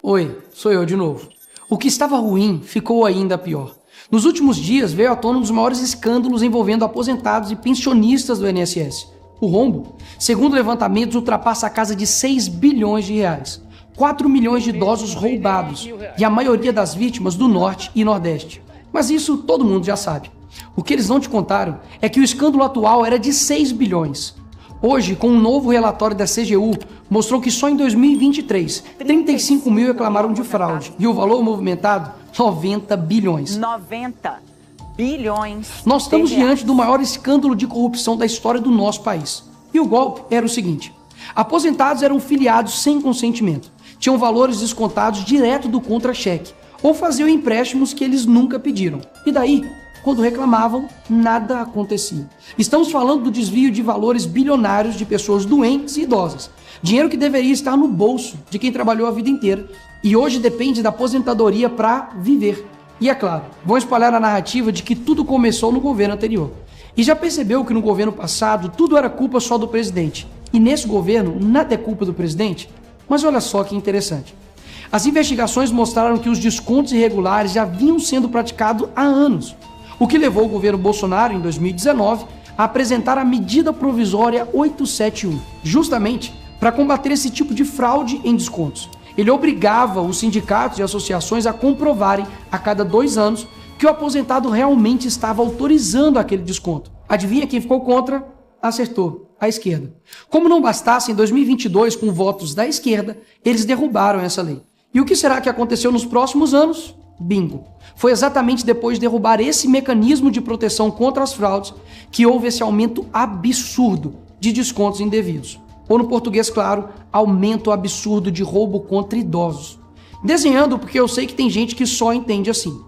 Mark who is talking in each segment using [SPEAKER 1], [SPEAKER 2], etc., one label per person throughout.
[SPEAKER 1] Oi, sou eu de novo. O que estava ruim ficou ainda pior. Nos últimos dias veio à tona um dos maiores escândalos envolvendo aposentados e pensionistas do INSS. O rombo, segundo levantamentos, ultrapassa a casa de 6 bilhões de reais. 4 milhões de idosos roubados e a maioria das vítimas do Norte e Nordeste. Mas isso todo mundo já sabe. O que eles não te contaram é que o escândalo atual era de 6 bilhões. Hoje, com um novo relatório da CGU, mostrou que só em 2023, 35 mil reclamaram de fraude. E o valor movimentado, 90 bilhões.
[SPEAKER 2] 90 bilhões.
[SPEAKER 1] Nós estamos diante do maior escândalo de corrupção da história do nosso país. E o golpe era o seguinte: aposentados eram filiados sem consentimento, tinham valores descontados direto do contra-cheque, ou faziam empréstimos que eles nunca pediram. E daí, quando reclamavam, nada acontecia. Estamos falando do desvio de valores bilionários de pessoas doentes e idosas. Dinheiro que deveria estar no bolso de quem trabalhou a vida inteira e hoje depende da aposentadoria para viver. E é claro, vão espalhar a narrativa de que tudo começou no governo anterior. E já percebeu que no governo passado tudo era culpa só do presidente. E nesse governo nada é culpa do presidente? Mas olha só que interessante. As investigações mostraram que os descontos irregulares já vinham sendo praticados há anos. O que levou o governo Bolsonaro, em 2019, a apresentar a medida provisória 871, justamente para combater esse tipo de fraude em descontos. Ele obrigava os sindicatos e associações a comprovarem, a cada 2 anos, que o aposentado realmente estava autorizando aquele desconto. Adivinha quem ficou contra? Acertou, a esquerda. Como não bastasse, em 2022, com votos da esquerda, eles derrubaram essa lei. E o que será que aconteceu nos próximos anos? Bingo! Foi exatamente depois de derrubar esse mecanismo de proteção contra as fraudes que houve esse aumento absurdo de descontos indevidos. Ou no português claro, aumento absurdo de roubo contra idosos. Desenhando porque eu sei que tem gente que só entende assim.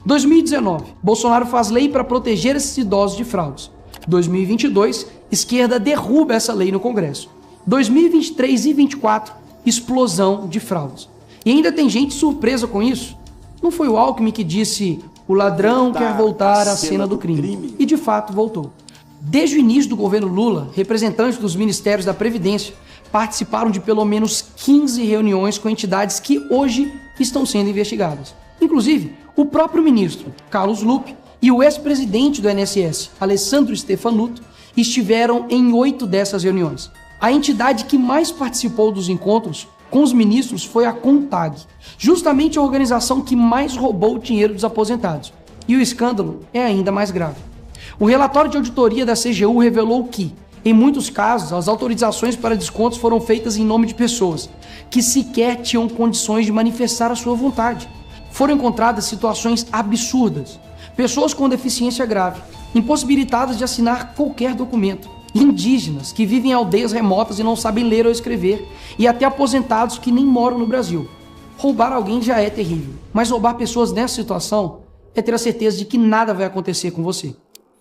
[SPEAKER 1] 2019, Bolsonaro faz lei para proteger esses idosos de fraudes. 2022, esquerda derruba essa lei no Congresso. 2023 e 2024, explosão de fraudes. E ainda tem gente surpresa com isso. Não foi o Alckmin que disse: o ladrão quer voltar à cena do crime. E de fato voltou. Desde o início do governo Lula, representantes dos ministérios da Previdência participaram de pelo menos 15 reuniões com entidades que hoje estão sendo investigadas. Inclusive, o próprio ministro Carlos Lupe e o ex-presidente do INSS, Alessandro Stefanuto, estiveram em 8 dessas reuniões. A entidade que mais participou dos encontros com os ministros foi a CONTAG, justamente a organização que mais roubou o dinheiro dos aposentados. E o escândalo é ainda mais grave. O relatório de auditoria da CGU revelou que, em muitos casos, as autorizações para descontos foram feitas em nome de pessoas que sequer tinham condições de manifestar a sua vontade. Foram encontradas situações absurdas. Pessoas com deficiência grave, impossibilitadas de assinar qualquer documento. Indígenas que vivem em aldeias remotas e não sabem ler ou escrever, e até aposentados que nem moram no Brasil. Roubar alguém já é terrível, mas roubar pessoas nessa situação é ter a certeza de que nada vai acontecer com você.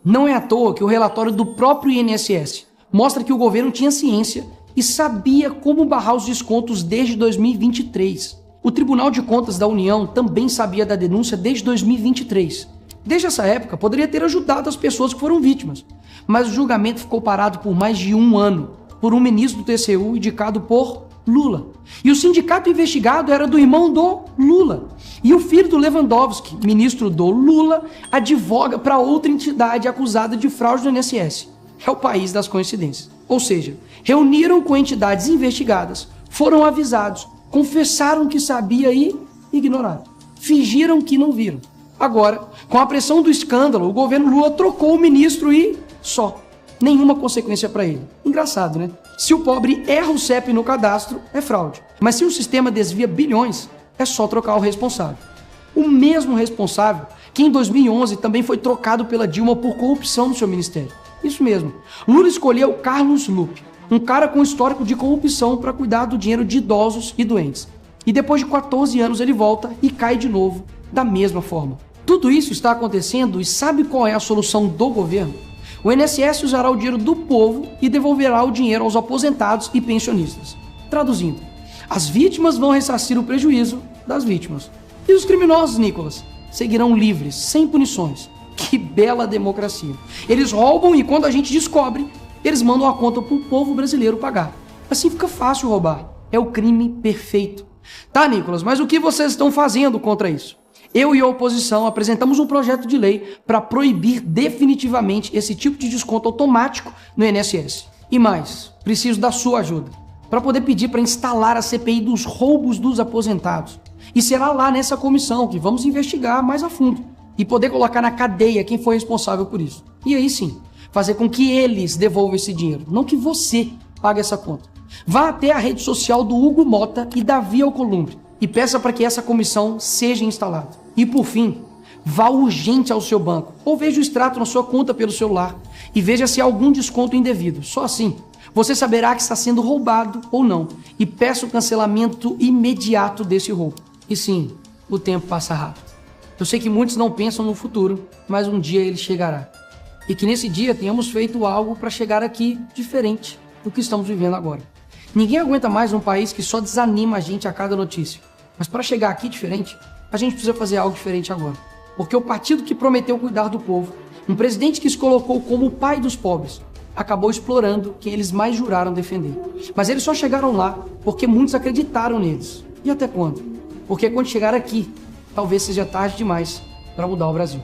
[SPEAKER 1] Não é à toa que o relatório do próprio INSS mostra que o governo tinha ciência e sabia como barrar os descontos desde 2023. O Tribunal de Contas da União também sabia da denúncia desde 2023. Desde essa época, poderia ter ajudado as pessoas que foram vítimas, mas o julgamento ficou parado por mais de 1 ano, por um ministro do TCU indicado por Lula. E o sindicato investigado era do irmão do Lula. E o filho do Lewandowski, ministro do Lula, advoga para outra entidade acusada de fraude do INSS. É o país das coincidências. Ou seja, reuniram com entidades investigadas, foram avisados, confessaram que sabia e ignoraram. Fingiram que não viram. Agora, com a pressão do escândalo, o governo Lula trocou o ministro e só. Nenhuma consequência para ele. Engraçado, né? Se o pobre erra o CEP no cadastro, é fraude. Mas se o sistema desvia bilhões, é só trocar o responsável. O mesmo responsável que em 2011 também foi trocado pela Dilma por corrupção no seu ministério. Isso mesmo. Lula escolheu Carlos Lupe, um cara com histórico de corrupção para cuidar do dinheiro de idosos e doentes. E depois de 14 anos ele volta e cai de novo, da mesma forma. Tudo isso está acontecendo e sabe qual é a solução do governo? O INSS usará o dinheiro do povo e devolverá o dinheiro aos aposentados e pensionistas. Traduzindo, as vítimas vão ressarcir o prejuízo das vítimas. E os criminosos, Nicolas, seguirão livres, sem punições. Que bela democracia. Eles roubam e quando a gente descobre, eles mandam a conta para o povo brasileiro pagar. Assim fica fácil roubar. É o crime perfeito. Tá, Nicolas, mas o que vocês estão fazendo contra isso? Eu e a oposição apresentamos um projeto de lei para proibir definitivamente esse tipo de desconto automático no INSS. E mais, preciso da sua ajuda para poder pedir para instalar a CPI dos roubos dos aposentados. E será lá nessa comissão que vamos investigar mais a fundo e poder colocar na cadeia quem foi responsável por isso. E aí sim, fazer com que eles devolvam esse dinheiro, não que você pague essa conta. Vá até a rede social do Hugo Mota e Davi Alcolumbre e peça para que essa comissão seja instalada. E por fim, vá urgente ao seu banco ou veja o extrato na sua conta pelo celular e veja se há algum desconto indevido. Só assim, você saberá que está sendo roubado ou não e peça o cancelamento imediato desse roubo. E sim, o tempo passa rápido. Eu sei que muitos não pensam no futuro, mas um dia ele chegará. E que nesse dia tenhamos feito algo para chegar aqui diferente do que estamos vivendo agora. Ninguém aguenta mais um país que só desanima a gente a cada notícia. Mas para chegar aqui diferente, a gente precisa fazer algo diferente agora. Porque o partido que prometeu cuidar do povo, um presidente que se colocou como o pai dos pobres, acabou explorando quem eles mais juraram defender. Mas eles só chegaram lá porque muitos acreditaram neles. E até quando? Porque quando chegar aqui, talvez seja tarde demais para mudar o Brasil.